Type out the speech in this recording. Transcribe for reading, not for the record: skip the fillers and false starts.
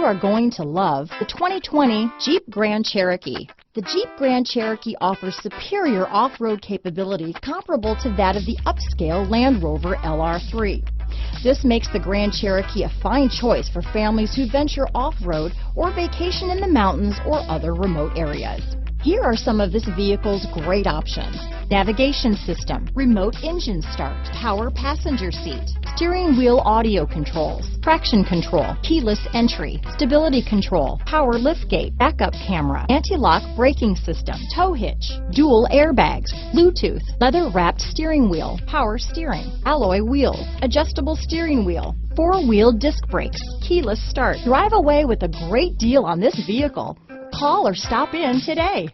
are going to love the 2020 Jeep Grand Cherokee. The Jeep Grand Cherokee offers superior off-road capability comparable to that of the upscale Land Rover LR3. This makes the Grand Cherokee a fine choice for families who venture off-road or vacation in the mountains or other remote areas. Here are some of this vehicle's great options: navigation system, remote engine start, power passenger seat, steering wheel audio controls, traction control, keyless entry, stability control, power liftgate, backup camera, anti-lock braking system, tow hitch, dual airbags, Bluetooth, leather-wrapped steering wheel, power steering, alloy wheels, adjustable steering wheel, four-wheel disc brakes, keyless start. Drive away with a great deal on this vehicle. Call or stop in today.